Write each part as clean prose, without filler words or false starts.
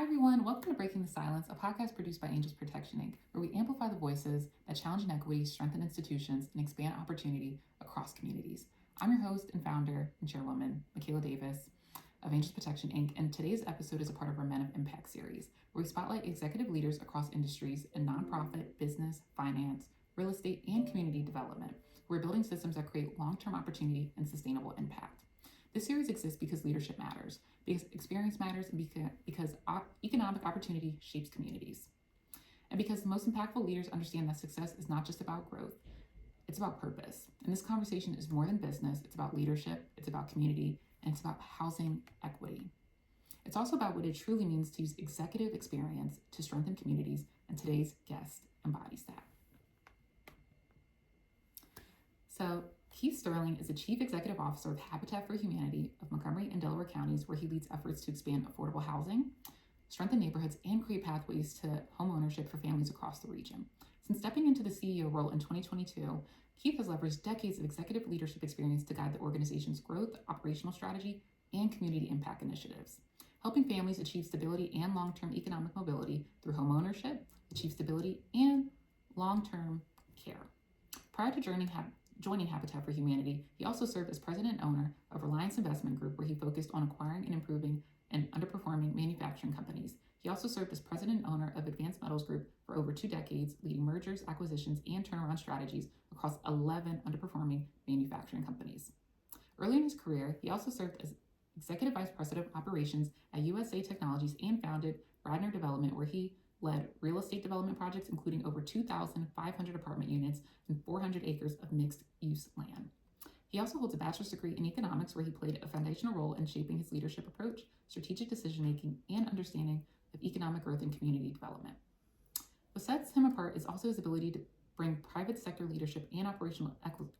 Hi, everyone. Welcome to Breaking the Silence, a podcast produced by Angels Protection Inc., where we amplify the voices that challenge inequity, strengthen institutions, and expand opportunity across communities. I'm your host and founder and chairwoman, Makaila Davis of Angels Protection Inc., and today's episode is a part of our Men of Impact series, where we spotlight executive leaders across industries in nonprofit, business, finance, real estate, and community development. We're building systems that create long-term opportunity and sustainable impact. This series exists because leadership matters, because experience matters, and because economic opportunity shapes communities. And because the most impactful leaders understand that success is not just about growth, it's about purpose. And this conversation is more than business, it's about leadership, it's about community, and it's about housing equity. It's also about what it truly means to use executive experience to strengthen communities, and today's guest embodies that. So, Keith Sterling is the Chief Executive Officer of Habitat for Humanity of Montgomery and Delaware counties, where he leads efforts to expand affordable housing, strengthen neighborhoods, and create pathways to homeownership for families across the region. Since stepping into the CEO role in 2022, Keith has leveraged decades of executive leadership experience to guide the organization's growth, operational strategy, and community impact initiatives, helping families achieve stability and long-term economic mobility through homeownership, achieve stability, and long-term care. Prior to joining Habitat for Humanity, he also served as president and owner of Reliance Investment Group, where he focused on acquiring and improving and underperforming manufacturing companies. He also served as president and owner of Advanced Metals Group for over 2 decades, leading mergers, acquisitions, and turnaround strategies across 11 underperforming manufacturing companies. Early in his career, he also served as executive vice president of operations at USA Technologies and founded Radnor Development, where he led real estate development projects including over 2,500 apartment units and 400 acres of mixed-use land. He also holds a bachelor's degree in economics, where he played a foundational role in shaping his leadership approach, strategic decision-making, and understanding of economic growth and community development. What sets him apart is also his ability to bring private sector leadership and operational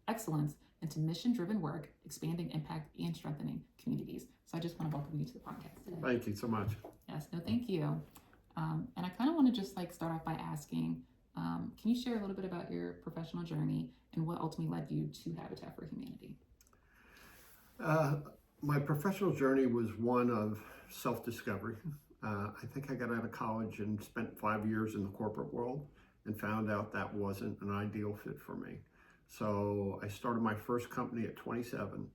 excellence into mission-driven work, expanding impact and strengthening communities. So I just want to welcome you to the podcast today. Thank you so much. Yes, no, thank you. And I kind of want to just start off by asking, can you share a little bit about your professional journey and what ultimately led you to Habitat for Humanity? My professional journey was one of self-discovery. I think I got out of college and spent 5 years in the corporate world and found out that wasn't an ideal fit for me. So I started my first company at 27,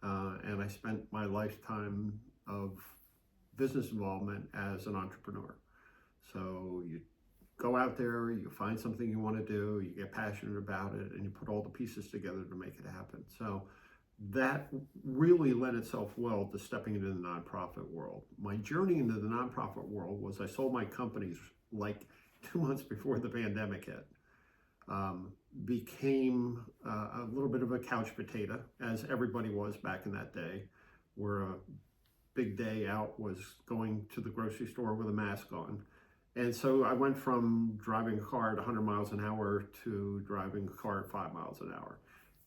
and I spent my lifetime of business involvement as an entrepreneur. So you go out there, you find something you want to do, you get passionate about it, and you put all the pieces together to make it happen. So that really lent itself well to stepping into the nonprofit world. My journey into the nonprofit world was I sold my companies like 2 months before the pandemic hit. Became a little bit of a couch potato, as everybody was back in that day, where a big day out was going to the grocery store with a mask on. And so I went from driving a car at 100 miles an hour to driving a car at 5 miles an hour.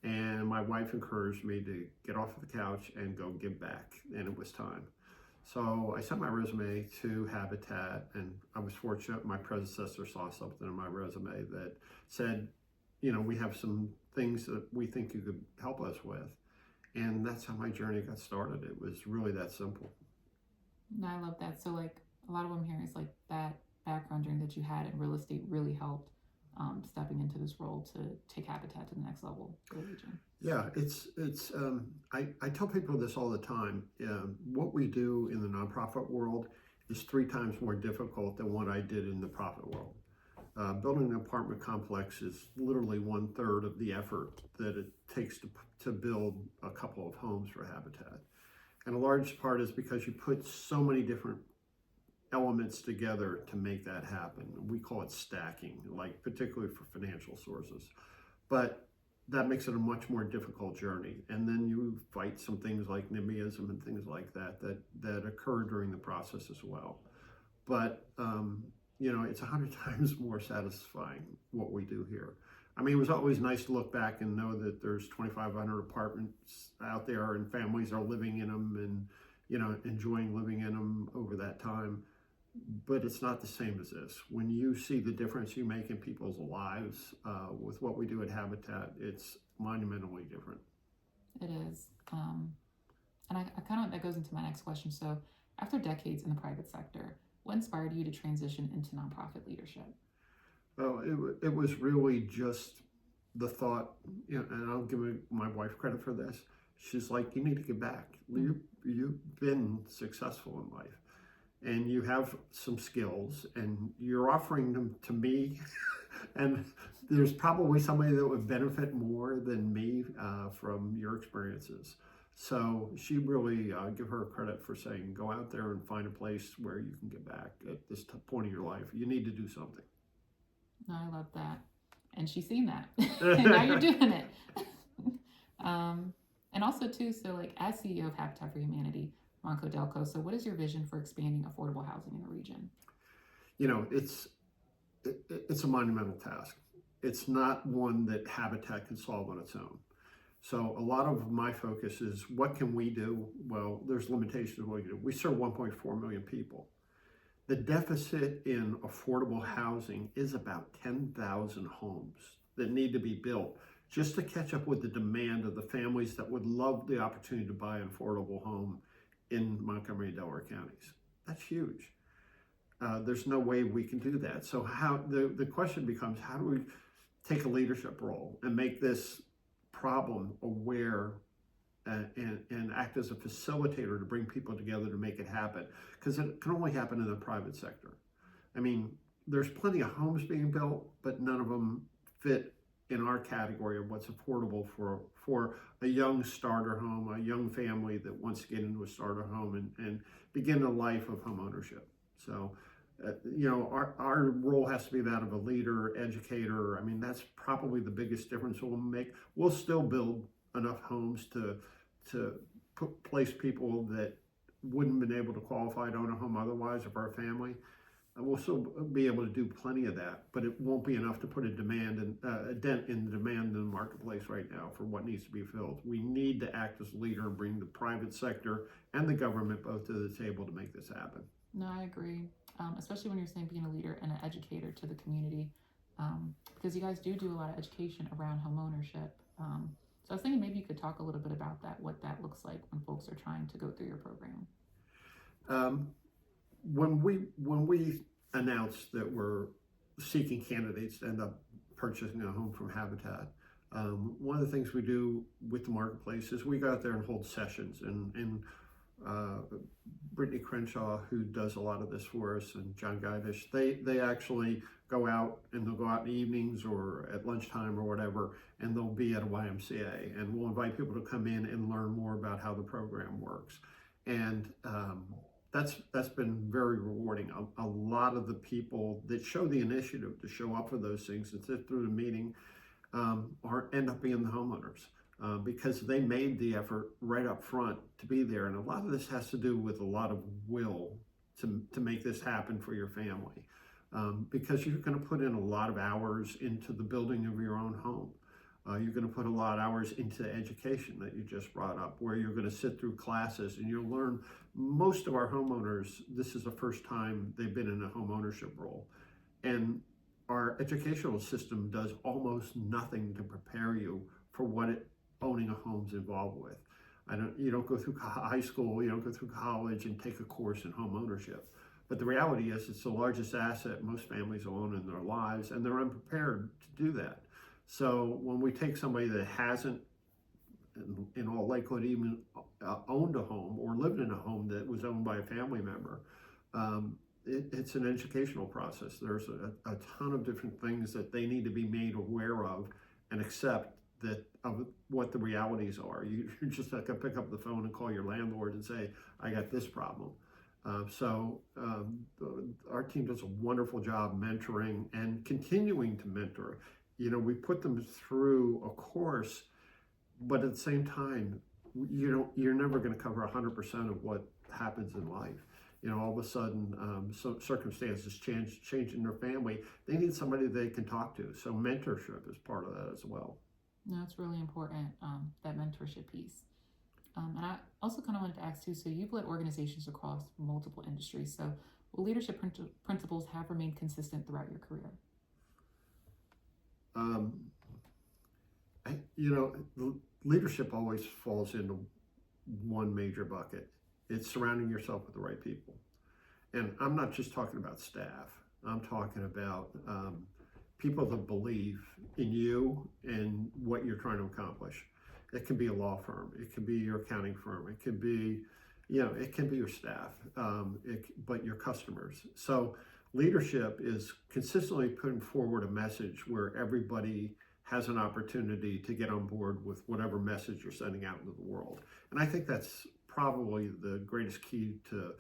And my wife encouraged me to get off of the couch and go give back, and it was time. So I sent my resume to Habitat, and I was fortunate my predecessor saw something in my resume that said, we have some things that we think you could help us with. And that's how my journey got started. It was really that simple. No, I love that. So a lot of what I'm hearing is that background journey that you had in real estate really helped stepping into this role to take Habitat to the next level for the region. Yeah, I tell people this all the time. What we do in the nonprofit world is 3 times more difficult than what I did in the profit world. Building an apartment complex is literally 1/3 of the effort that it takes to build a couple of homes for Habitat. And a large part is because you put so many different elements together to make that happen. We call it stacking, particularly for financial sources. But that makes it a much more difficult journey. And then you fight some things like NIMBYism and things like that occur during the process as well. But it's 100 times more satisfying what we do here. I mean, it was always nice to look back and know that there's 2,500 apartments out there and families are living in them and, enjoying living in them over that time. But it's not the same as this. When you see the difference you make in people's lives with what we do at Habitat, it's monumentally different. It is. And I kind of, that goes into my next question. So after decades in the private sector, What inspired you to transition into nonprofit leadership? Well, it was really just the thought, and I'll give my wife credit for this. She's like, you need to give back. You've been successful in life, and you have some skills, and you're offering them to me, and there's probably somebody that would benefit more than me from your experiences. So she really give her credit for saying, go out there and find a place where you can give back at this point in your life. You need to do something. No, I love that. And she's seen that. And now you're doing it. And also, too, so like as CEO of Habitat for Humanity, Ronco Delco, so what is your vision for expanding affordable housing in the region? It's a monumental task. It's not one that Habitat can solve on its own. So a lot of my focus is what can we do? Well, there's limitations of what we can do. We serve 1.4 million people. The deficit in affordable housing is about 10,000 homes that need to be built just to catch up with the demand of the families that would love the opportunity to buy an affordable home in Montgomery and Delaware counties. That's huge. There's no way we can do that. So how the question becomes, how do we take a leadership role and make this problem aware and act as a facilitator to bring people together to make it happen? Because it can only happen in the private sector. I mean, there's plenty of homes being built, but none of them fit in our category of what's affordable for a young starter home, a young family that wants to get into a starter home and begin a life of home ownership. So, our role has to be that of a leader, educator. I mean, that's probably the biggest difference we'll make. We'll still build enough homes to place people that wouldn't have been able to qualify to own a home otherwise of our family. We'll still be able to do plenty of that, but it won't be enough to put a dent in the demand in the marketplace right now for what needs to be filled. We need to act as a leader and bring the private sector and the government both to the table to make this happen. No, I agree. Especially when you're saying being a leader and an educator to the community, because you guys do a lot of education around home ownership. So I was thinking maybe you could talk a little bit about that, what that looks like when folks are trying to go through your program. When we announced that we're seeking candidates to end up purchasing a home from Habitat, one of the things we do with the marketplace is we go out there and hold sessions, and Brittany Crenshaw, who does a lot of this for us, and John Guidish, they actually go out, and they'll go out in the evenings or at lunchtime or whatever, and they'll be at a YMCA, and we'll invite people to come in and learn more about how the program works. And that's been very rewarding. A lot of the people that show the initiative to show up for those things and sit through the meeting end up being the homeowners. Because they made the effort right up front to be there. And a lot of this has to do with a lot of will to make this happen for your family. Because you're going to put in a lot of hours into the building of your own home. You're going to put a lot of hours into education that you just brought up, where you're going to sit through classes and you'll learn. Most of our homeowners, this is the first time they've been in a home ownership role. And our educational system does almost nothing to prepare you for what owning a home's involved with. You don't go through high school, you don't go through college and take a course in home ownership. But the reality is it's the largest asset most families own in their lives, and they're unprepared to do that. So when we take somebody that hasn't, in all likelihood, even owned a home or lived in a home that was owned by a family member, it's an educational process. There's a ton of different things that they need to be made aware of and accept that of what the realities are. You just have to pick up the phone and call your landlord and say, I got this problem. Our team does a wonderful job mentoring and continuing to mentor. We put them through a course, but at the same time, you're never going to cover 100% of what happens in life. All of a sudden, circumstances change in their family. They need somebody they can talk to. So mentorship is part of that as well. No, it's really important, that mentorship piece. And I also kind of wanted to ask too, so you've led organizations across multiple industries. So will leadership principles have remained consistent throughout your career? Leadership always falls into one major bucket. It's surrounding yourself with the right people. And I'm not just talking about staff. I'm talking about people that believe in you and what you're trying to accomplish. It can be a law firm. It can be your accounting firm. It can be, it can be your staff, but your customers. So leadership is consistently putting forward a message where everybody has an opportunity to get on board with whatever message you're sending out into the world. And I think that's probably the greatest key to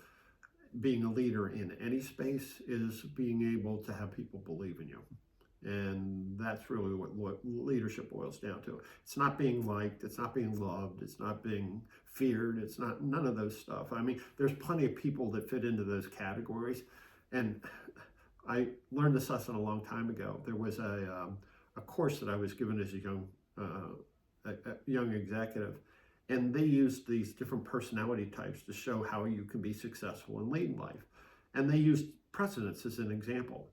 being a leader in any space, is being able to have people believe in you. And that's really what leadership boils down to. It's not being liked, it's not being loved, it's not being feared, it's not none of those stuff. I mean, there's plenty of people that fit into those categories. And I learned this lesson a long time ago. There was a course that I was given as a young executive, and they used these different personality types to show how you can be successful and lead in life. And they used presidents as an example.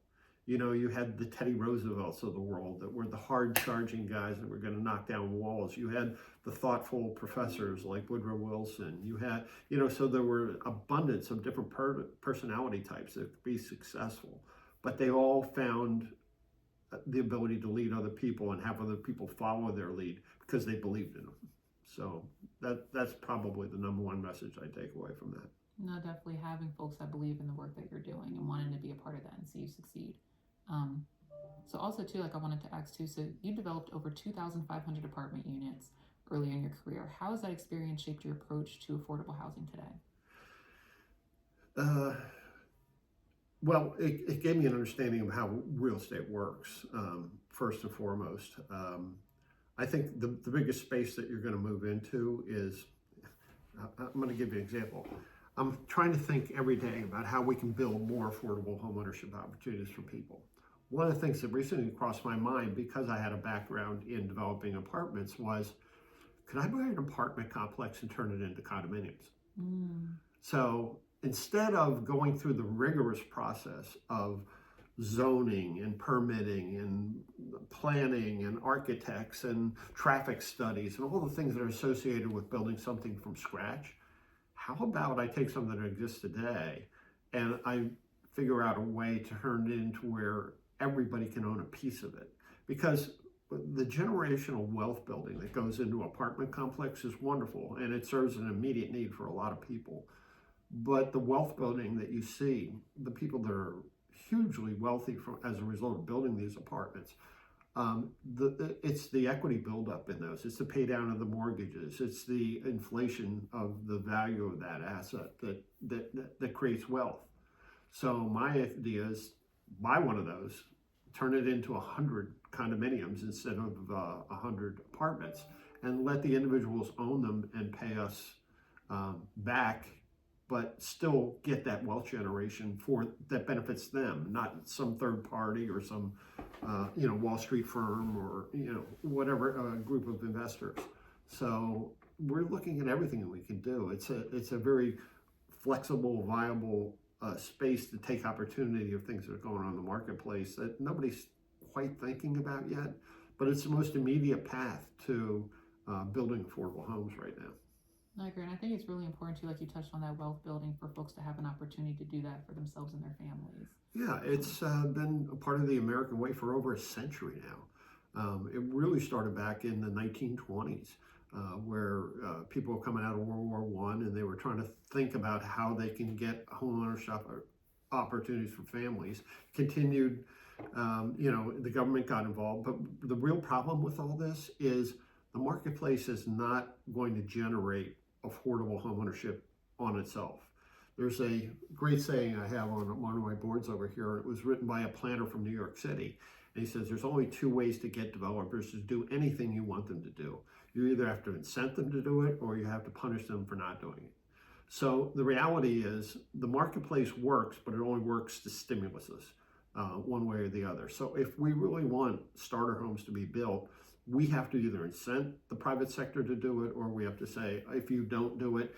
You had the Teddy Roosevelts of the world that were the hard-charging guys that were going to knock down walls. You had the thoughtful professors like Woodrow Wilson. You had, so there were abundance of different personality types that could be successful. But they all found the ability to lead other people and have other people follow their lead because they believed in them. So that's probably the number one message I take away from that. No, definitely having folks that believe in the work that you're doing and wanting to be a part of that and see you succeed. So also too, I wanted to ask too, so you developed over 2,500 apartment units earlier in your career. How has that experience shaped your approach to affordable housing today? Well, it gave me an understanding of how real estate works, first and foremost. I think the biggest space that you're going to move into is, I'm going to give you an example. I'm trying to think every day about how we can build more affordable homeownership opportunities for people. One of the things that recently crossed my mind, because I had a background in developing apartments, was, could I buy an apartment complex and turn it into condominiums? So instead of going through the rigorous process of zoning and permitting and planning and architects and traffic studies and all the things that are associated with building something from scratch, how about I take something that exists today and I figure out a way to turn it into where everybody can own a piece of it? Because the generational wealth building that goes into apartment complex is wonderful, and it serves an immediate need for a lot of people. But the wealth building that you see, the people that are hugely wealthy as a result of building these apartments, it's the equity buildup in those. It's the pay down of the mortgages. It's the inflation of the value of that asset that creates wealth. So my idea is buy one of those, turn it into 100 condominiums instead of 100 apartments, and let the individuals own them and pay us back, but still get that wealth generation that benefits them, not some third party or some Wall Street firm or whatever group of investors. So we're looking at everything that we can do. It's a very flexible, viable space to take opportunity of things that are going on in the marketplace that nobody's quite thinking about yet, but it's the most immediate path to building affordable homes right now. I agree, and I think it's really important too, like you touched on that wealth building, for folks to have an opportunity to do that for themselves and their families. Yeah, it's been a part of the American way for over a century now. It really started back in the 1920s, where people were coming out of World War I, and they were trying to think about how they can get homeownership opportunities for families. Continued, the government got involved, but the real problem with all this is the marketplace is not going to generate affordable homeownership on itself. There's a great saying I have on one of my boards over here. It was written by a planner from New York City. And he says there's only two ways to get developers to do anything you want them to do. You either have to incent them to do it, or you have to punish them for not doing it. So the reality is the marketplace works, but it only works to stimulus us one way or the other. So if we really want starter homes to be built, we have to either incent the private sector to do it, or we have to say, if you don't do it,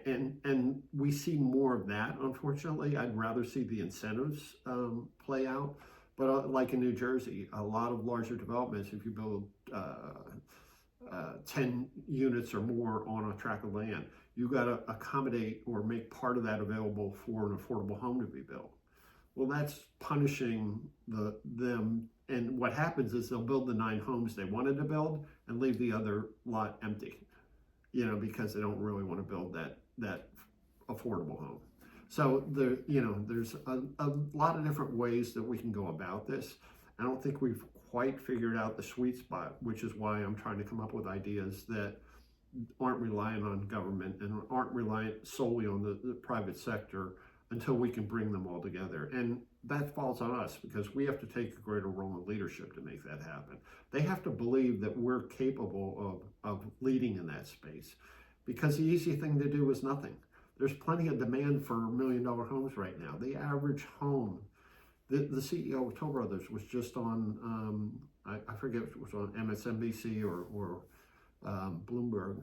and we see more of that, unfortunately. I'd rather see the incentives play out. But like in New Jersey, a lot of larger developments, if you build 10 units or more on a tract of land. You got to accommodate or make part of that available for an affordable home to be built. Well, that's punishing them. And what happens is they'll build the 9 homes they wanted to build and leave the other lot empty, because they don't really want to build that affordable home. So there's a lot of different ways that we can go about this. I don't think we've quite figured out the sweet spot, which is why I'm trying to come up with ideas that aren't reliant on government and aren't reliant solely on the private sector until we can bring them all together. And that falls on us because we have to take a greater role in leadership to make that happen. They have to believe that we're capable of leading in that space, because the easy thing to do is nothing. There's plenty of demand for $1 million homes right now. The average home, the CEO of Toll Brothers was just on, I forget if it was on MSNBC or Bloomberg,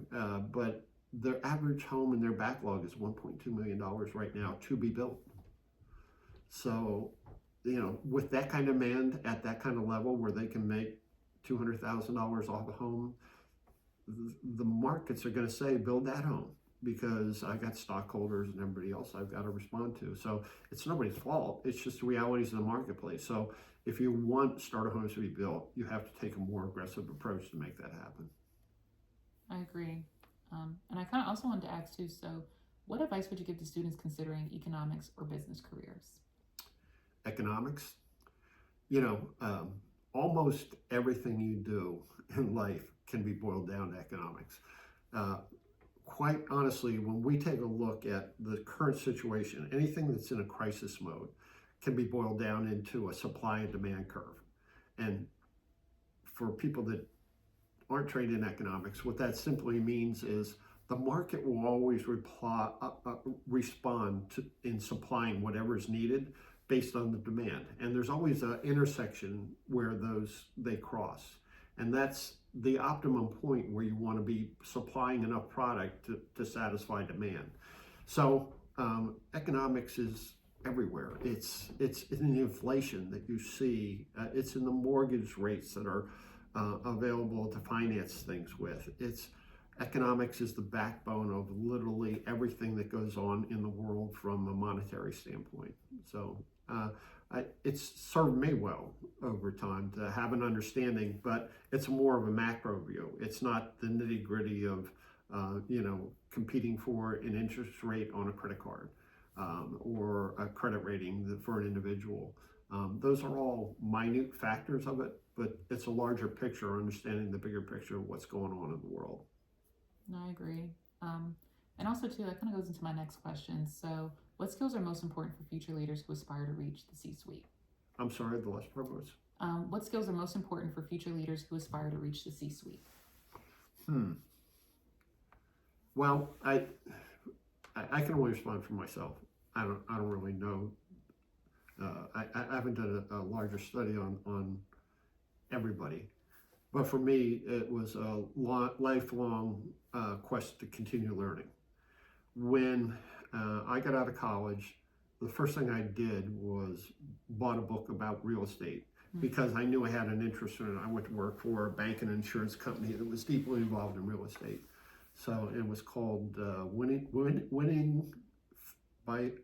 but their average home in their backlog is $1.2 million right now to be built. So, with that kind of demand at that kind of level where they can make $200,000 off a home, the markets are going to say, build that home, because I got stockholders and everybody else I've got to respond to. So it's nobody's fault. It's just the realities of the marketplace. So if you want starter homes to be built, you have to take a more aggressive approach to make that happen. I agree. And I kind of also wanted to ask too, so what advice would you give to students considering economics or business careers? Economics, almost everything you do in life can be boiled down to economics. Quite honestly, when we take a look at the current situation, anything that's in a crisis mode can be boiled down into a supply and demand curve. And for people that aren't trained in economics, what that simply means is the market will always respond in supplying whatever is needed based on the demand. And there's always an intersection where they cross. And that's the optimum point where you want to be supplying enough product to satisfy demand. So economics is everywhere. It's in the inflation that you see. It's in the mortgage rates that are available to finance things with. Economics is the backbone of literally everything that goes on in the world from a monetary standpoint. So it's served me well over time to have an understanding, but it's more of a macro view. It's not the nitty gritty of competing for an interest rate on a credit card or a credit rating for an individual. Those are all minute factors of it, but it's a larger picture, understanding the bigger picture of what's going on in the world. No, I agree. And also too, that kind of goes into my next question. So what skills are most important for future leaders who aspire to reach the C-suite? I'm sorry, the last part was? What skills are most important for future leaders who aspire to reach the C-suite? Well, I can only respond for myself. I don't really know. I haven't done a larger study on everybody. But for me, it was a lifelong quest to continue learning. When I got out of college, the first thing I did was bought a book about real estate because I knew I had an interest in it. I went to work for a bank and insurance company that was deeply involved in real estate. So it was called Winning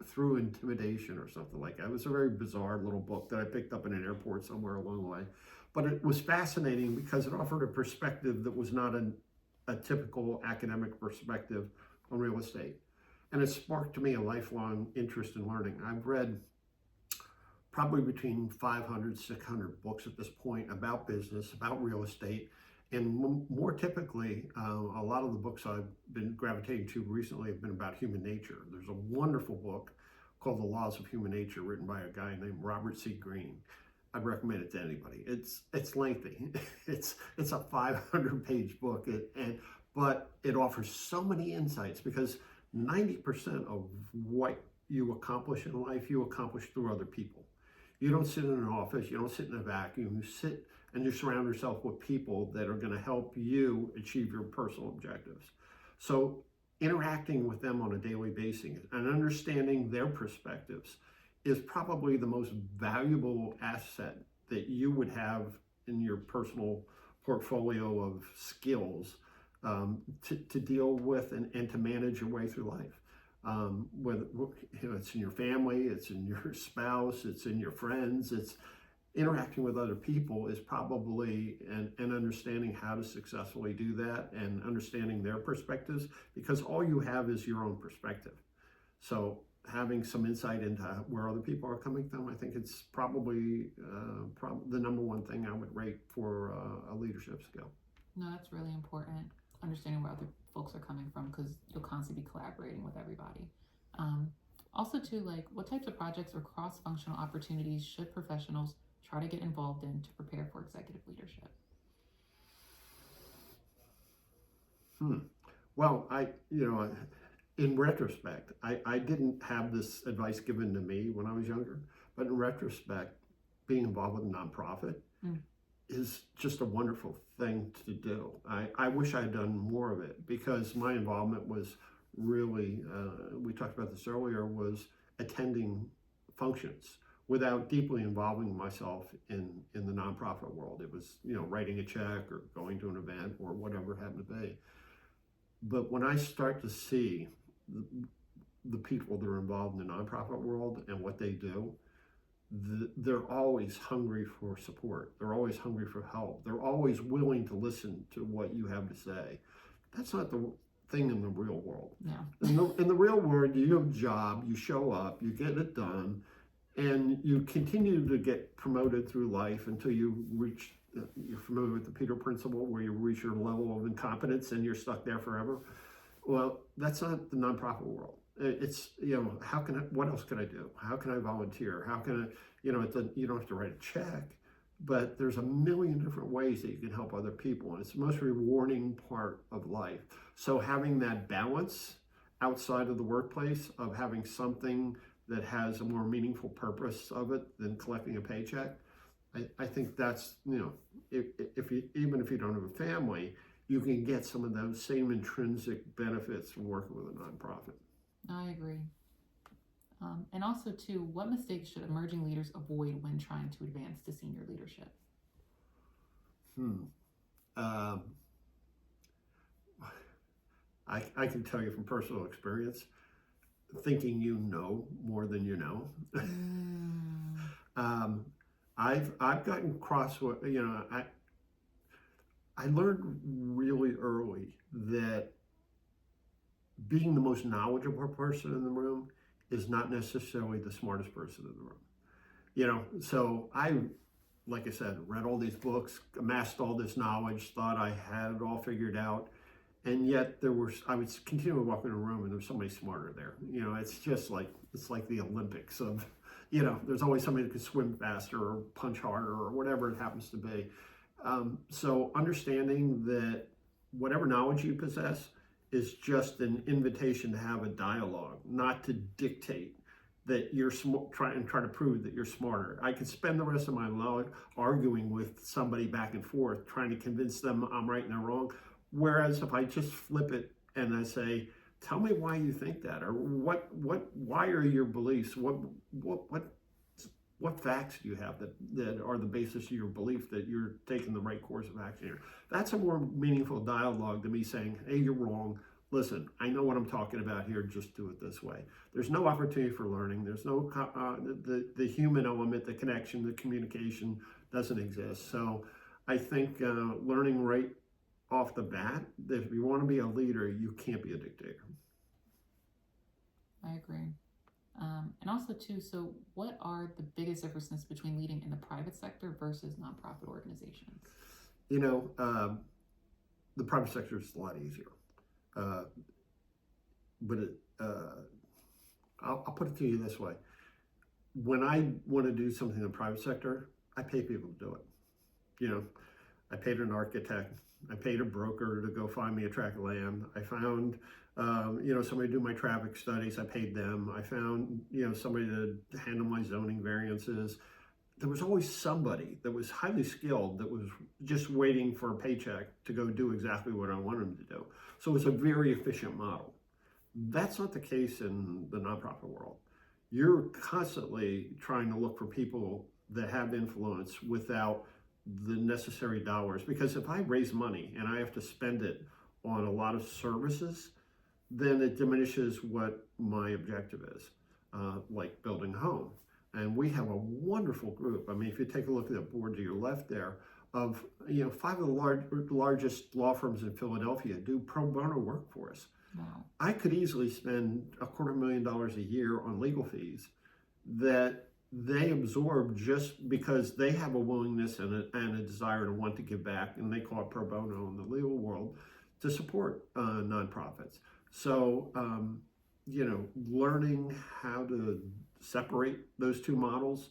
Through Intimidation or something like that. It was a very bizarre little book that I picked up in an airport somewhere along the way. But it was fascinating because it offered a perspective that was not a typical academic perspective on real estate. And it sparked to me a lifelong interest in learning. I've read probably between 500, 600 books at this point about business, about real estate. And more typically, a lot of the books I've been gravitating to recently have been about human nature. There's a wonderful book called The Laws of Human Nature written by a guy named Robert C. Greene. I'd recommend it to anybody. It's lengthy. It's a 500-page book, but it offers so many insights because 90% of what you accomplish in life, you accomplish through other people. You don't sit in an office, you don't sit in a vacuum, you sit and you surround yourself with people that are going to help you achieve your personal objectives. So interacting with them on a daily basis and understanding their perspectives is probably the most valuable asset that you would have in your personal portfolio of skills to deal with and to manage your way through life. Whether it's in your family, it's in your spouse, it's in your friends, it's interacting with other people is probably and understanding how to successfully do that and understanding their perspectives, because all you have is your own perspective. So having some insight into where other people are coming from, I think it's probably the number one thing I would rate for a leadership skill. No, that's really important. Understanding where other folks are coming from, because you'll constantly be collaborating with everybody. Also, too, like, what types of projects or cross-functional opportunities should professionals try to get involved in to prepare for executive leadership? Well, in retrospect, I didn't have this advice given to me when I was younger, but in retrospect, being involved with a nonprofit is just a wonderful thing to do. I wish I had done more of it, because my involvement was really, we talked about this earlier, was attending functions without deeply involving myself in the nonprofit world. It was, writing a check or going to an event or whatever it happened to be. But when I start to see the people that are involved in the nonprofit world and what they do, they're always hungry for support. They're always hungry for help. They're always willing to listen to what you have to say. That's not the thing in the real world. Yeah. In the real world, you have a job, you show up, you get it done, and you continue to get promoted through life until you reach, you're familiar with the Peter Principle, where you reach your level of incompetence and you're stuck there forever. Well, that's not the nonprofit world. It's, what else can I do? How can I volunteer? How can I, you don't have to write a check, but there's a million different ways that you can help other people. And it's the most rewarding part of life. So having that balance outside of the workplace of having something that has a more meaningful purpose of it than collecting a paycheck, I think that's, even if you don't have a family, you can get some of those same intrinsic benefits from working with a nonprofit. I agree. And also, too, what mistakes should emerging leaders avoid when trying to advance to senior leadership? I can tell you from personal experience, thinking you know more than you know. I've gotten cross. I learned really early that being the most knowledgeable person in the room is not necessarily the smartest person in the room. So like I said, read all these books, amassed all this knowledge, thought I had it all figured out. And yet I would continue to walk in a room and there's somebody smarter there. It's like the Olympics of, there's always somebody that can swim faster or punch harder or whatever it happens to be. So understanding that whatever knowledge you possess is just an invitation to have a dialogue, not to dictate that you're try to prove that you're smarter. I could spend the rest of my life arguing with somebody back and forth, trying to convince them I'm right and they're wrong. Whereas if I just flip it and I say, tell me why you think that, or why are your beliefs? What facts do you have that are the basis of your belief that you're taking the right course of action here? That's a more meaningful dialogue than me saying, hey, you're wrong. Listen, I know what I'm talking about here. Just do it this way. There's no opportunity for learning. There's no, the human element, the connection, the communication doesn't exist. So I think learning right off the bat, that if you want to be a leader, you can't be a dictator. I agree. And also, too, so what are the biggest differences between leading in the private sector versus nonprofit organizations? The private sector is a lot easier. But I'll put it to you this way. When I want to do something in the private sector, I pay people to do it. I paid an architect. I paid a broker to go find me a tract of land. I found, somebody to do my traffic studies. I paid them. I found, somebody to handle my zoning variances. There was always somebody that was highly skilled that was just waiting for a paycheck to go do exactly what I wanted them to do. So it's a very efficient model. That's not the case in the nonprofit world. You're constantly trying to look for people that have influence without the necessary dollars. Because if I raise money and I have to spend it on a lot of services, then it diminishes what my objective is, like building a home. And we have a wonderful group. I mean, if you take a look at the board to your left there, of 5 of the largest law firms in Philadelphia do pro bono work for us. Wow. I could easily spend $250,000 a year on legal fees that they absorb just because they have a willingness and a desire to want to give back, and they call it pro bono in the legal world, to support nonprofits. So, learning how to separate those two models,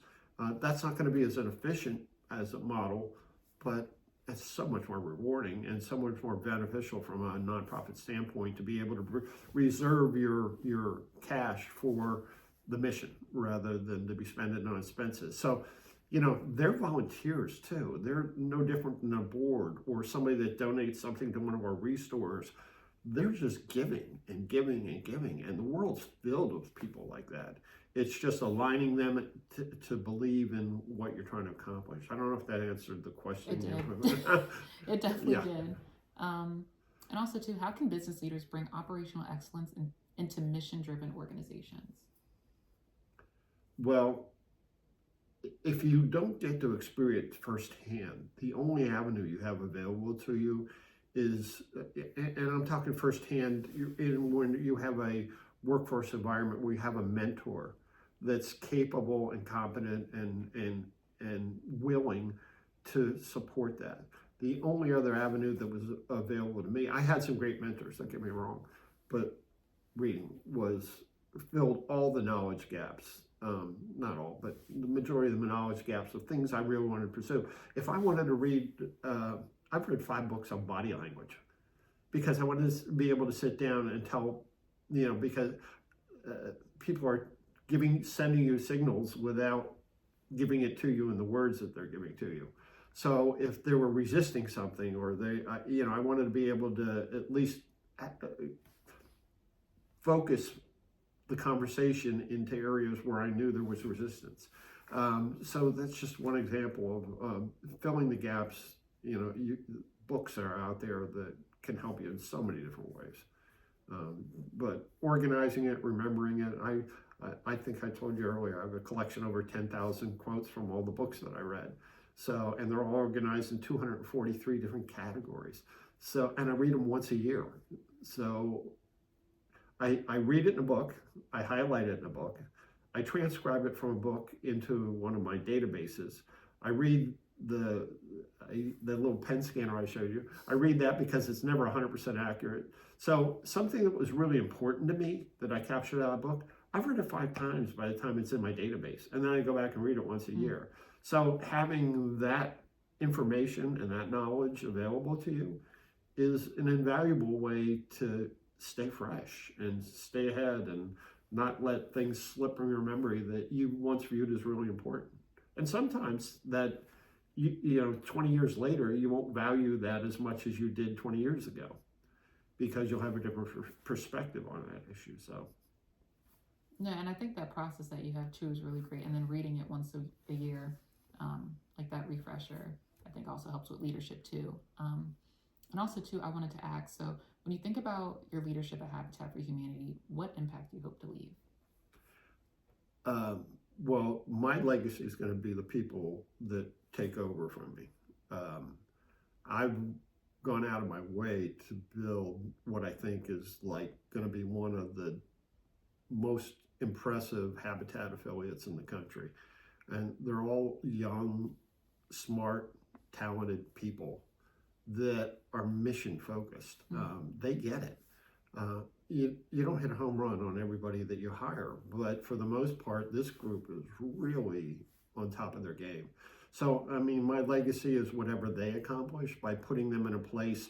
that's not going to be as inefficient as a model, but it's so much more rewarding and so much more beneficial from a nonprofit standpoint to be able to reserve your cash for the mission rather than to be spending on expenses. So, they're volunteers too. They're no different than a board or somebody that donates something to one of our restores. They're just giving and giving and giving, and the world's filled with people like that. It's just aligning them to believe in what you're trying to accomplish. I don't know if that answered the question. It did. It definitely did. And also, too, how can business leaders bring operational excellence into mission-driven organizations? Well, if you don't get to experience firsthand, the only avenue you have available to you is, and I'm talking firsthand, when you have a workforce environment where you have a mentor that's capable and competent and willing to support that. The only other avenue that was available to me, I had some great mentors, don't get me wrong, but reading filled all the knowledge gaps. Not all, but the majority of the knowledge gaps of things I really wanted to pursue. If I wanted to read, I've read 5 books on body language because I wanted to be able to sit down and tell, because people are sending you signals without giving it to you in the words that they're giving to you. So if they were resisting something, or I wanted to be able to at least focus the conversation into areas where I knew there was resistance. So that's just one example of filling the gaps. Books are out there that can help you in so many different ways. But organizing it, remembering it, I think I told you earlier, I have a collection over 10,000 quotes from all the books that I read. So, and they're all organized in 243 different categories. So, and I read them once a year. So I read it in a book, I highlight it in a book, I transcribe it from a book into one of my databases. I read the little pen scanner I showed you. I read that because it's never 100% accurate. So something that was really important to me that I captured out of the book, I've read it 5 times by the time it's in my database. And then I go back and read it once a year. So having that information and that knowledge available to you is an invaluable way to stay fresh and stay ahead and not let things slip from your memory that you once viewed as really important. And sometimes that, 20 years later, you won't value that as much as you did 20 years ago because you'll have a different perspective on that issue. So. Yeah, and I think that process that you have too is really great. And then reading it once a year, like that refresher, I think also helps with leadership too. And also too, I wanted to ask, so when you think about your leadership at Habitat for Humanity, what impact do you hope to leave? Well, my legacy is going to be the people that take over from me. I've gone out of my way to build what I think is going to be one of the most impressive Habitat affiliates in the country. And they're all young, smart, talented people that are mission focused. They get it. You don't hit a home run on everybody that you hire, but for the most part, this group is really on top of their game. So, I mean, my legacy is whatever they accomplish by putting them in a place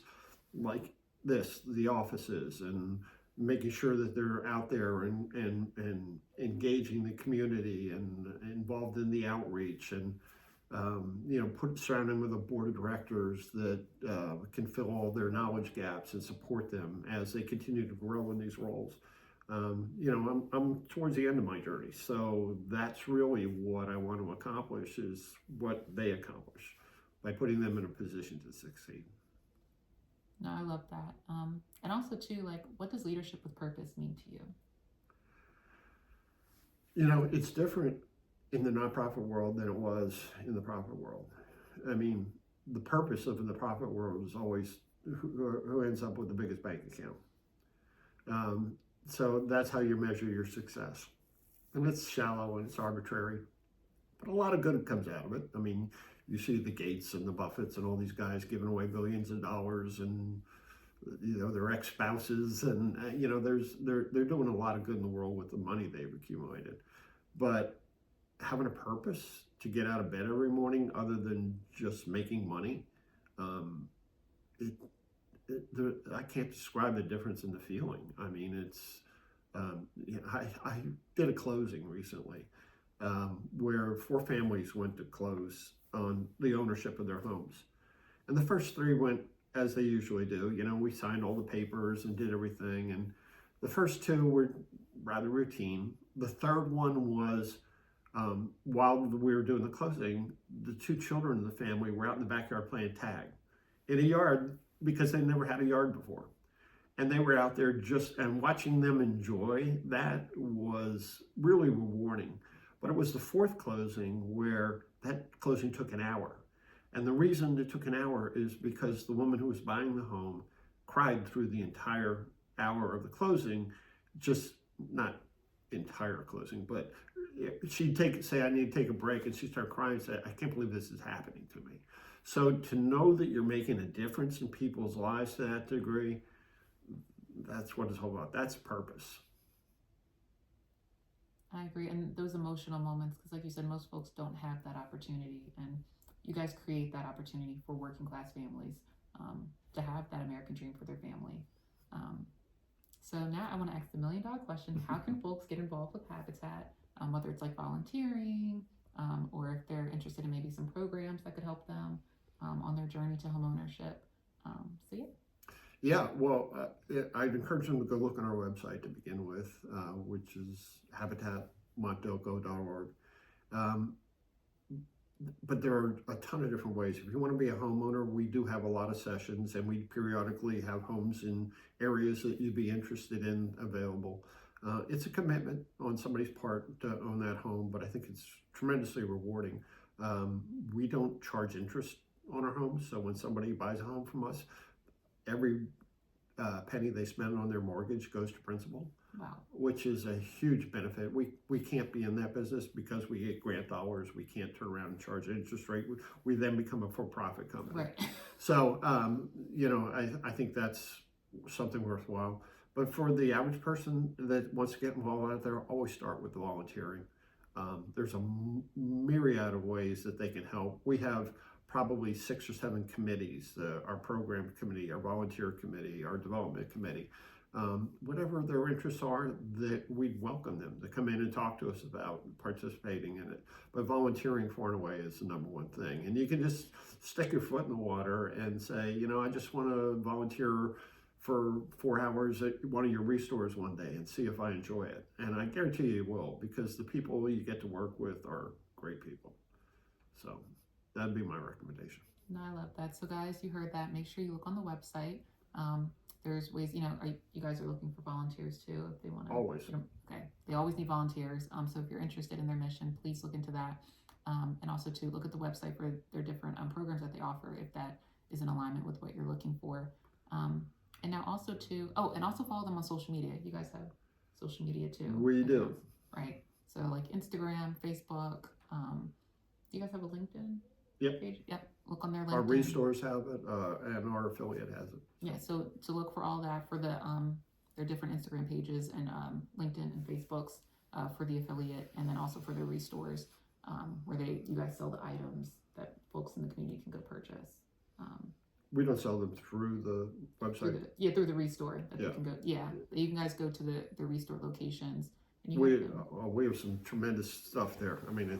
like this, the offices, and making sure that they're out there and engaging the community and involved in the outreach, and surround them with a board of directors that can fill all their knowledge gaps and support them as they continue to grow in these roles. I'm towards the end of my journey, so that's really what I want to accomplish, is what they accomplish. by putting them in a position to succeed. No, I love that. And also too, like, what does leadership with purpose mean to you? You know, it's different in the nonprofit world than it was in the profit world. I mean, the purpose of the profit world is always who ends up with the biggest bank account. So that's how you measure your success. And it's shallow and it's arbitrary, but a lot of good comes out of it. I mean, you see the Gates and the Buffetts and all these guys giving away billions of dollars, and their ex-spouses, and they're doing a lot of good in the world with the money they've accumulated. But having a purpose to get out of bed every morning other than just making money, I can't describe the difference in the feeling. I mean, it's I did a closing recently where 4 families went to close on the ownership of their homes, and the first 3 went as they usually do. We signed all the papers and did everything, and the first 2 were rather routine. The third one was while we were doing the closing, the 2 children in the family were out in the backyard playing tag in a yard because they never had a yard before. And they were out there and watching them enjoy that was really rewarding. But it was the 4th closing where that closing took an hour. And the reason it took an hour is because the woman who was buying the home cried through the entire hour of the closing, just not entire closing, but she'd say, I need to take a break, and she'd start crying and say, I can't believe this is happening to me. So to know that you're making a difference in people's lives to that degree, that's what it's all about. That's purpose. I agree. And those emotional moments, because like you said, most folks don't have that opportunity, and you guys create that opportunity for working class families to have that American dream for their family. So now I want to ask the $1 million question. How can folks get involved with Habitat, whether it's like volunteering or if they're interested in maybe some programs that could help them on their journey to homeownership? So yeah. Yeah, well, I'd encourage them to go look on our website to begin with, which is habitatmontelco.org. But there are a ton of different ways. If you want to be a homeowner, we do have a lot of sessions, and we periodically have homes in areas that you'd be interested in available. It's a commitment on somebody's part to own that home, but I think it's tremendously rewarding. We don't charge interest on our homes, so when somebody buys a home from us, every penny they spend on their mortgage goes to principal. Wow. Which is a huge benefit. We can't be in that business because we get grant dollars. We can't turn around and charge an interest rate. We then become a for-profit company. Right. So, I think that's something worthwhile. But for the average person that wants to get involved out there, always start with the volunteering. There's a myriad of ways that they can help. We have probably 6 or 7 committees, our program committee, our volunteer committee, our development committee. Whatever their interests are, that we'd welcome them to come in and talk to us about participating in it. But volunteering far and away is the number one thing. And you can just stick your foot in the water and say, I just want to volunteer for 4 hours at one of your restores one day and see if I enjoy it. And I guarantee you will, because the people you get to work with are great people. So that'd be my recommendation. No, I love that. So guys, you heard that. Make sure you look on the website. There's ways, you guys are looking for volunteers too, if they want to. Always. Okay. They always need volunteers. So if you're interested in their mission, please look into that. And also to look at the website for their different programs that they offer, if that is in alignment with what you're looking for. And now also and also follow them on social media. You guys have social media too. We do. Right. So like Instagram, Facebook. Do you guys have a LinkedIn? Yep. Page? Yep. Look on their LinkedIn. Our restores have it, and our affiliate has it. Yeah. So to look for all that for the their different Instagram pages and LinkedIn and Facebooks for the affiliate, and then also for their restores where you guys sell the items that folks in the community can go purchase. We don't sell them through the website. Through the restore that they can go. Yeah, you can guys go to the restore locations. And we have some tremendous stuff there. I mean,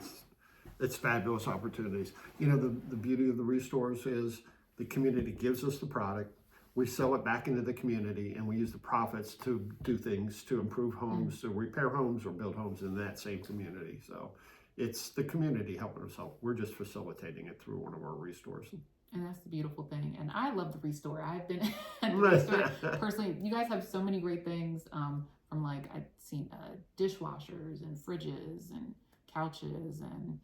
it's fabulous opportunities. The beauty of the restores is the community gives us the product, we sell it back into the community, and we use the profits to do things to improve homes, to repair homes or build homes in that same community. So it's the community helping us out. We're just facilitating it through one of our restores. And that's the beautiful thing. And I love the restore. I've been at the restore personally. You guys have so many great things. From like I've seen dishwashers and fridges and couches and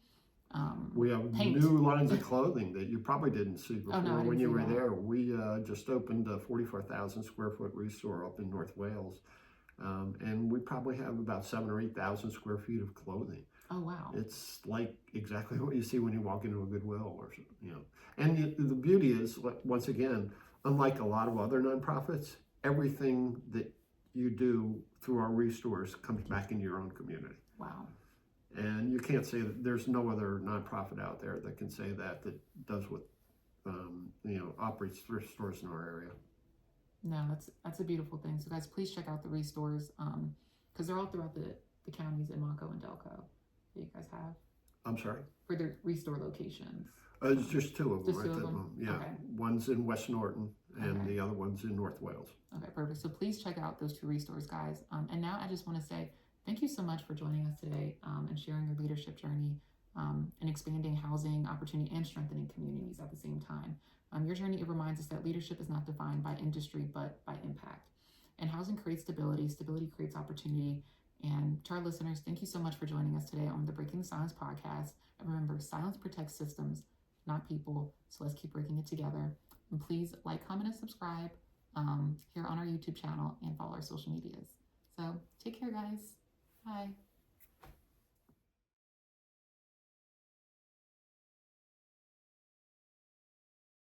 we have paint. new lines of clothing that you probably didn't see before when you were that. there. We just opened a 44,000 square foot restore up in North Wales, and we probably have about 7,000 or 8,000 square feet of clothing. Oh wow! It's like exactly what you see when you walk into a Goodwill or And the beauty is, once again, unlike a lot of other nonprofits, everything that you do through our restores comes back into your own community. Wow. And you can't say that there's no other nonprofit out there that can say that does what operates thrift stores in our area. No, that's a beautiful thing. So guys, please check out the restores because they're all throughout the counties in Mako and Delco that you guys have. I'm sorry? For their restore locations. It's just two of them. Just two of them? Yeah. Okay. One's in West Norton and the other one's in North Wales. Okay, perfect. So please check out those two restores, guys. And now I just want to say thank you so much for joining us today and sharing your leadership journey and expanding housing opportunity and strengthening communities at the same time. Your journey, it reminds us that leadership is not defined by industry, but by impact. And housing creates stability. Stability creates opportunity. And to our listeners, thank you so much for joining us today on the Breaking the Silence podcast. And remember, silence protects systems, not people. So let's keep breaking it together. And please like, comment, and subscribe here on our YouTube channel and follow our social medias. So take care, guys. Bye.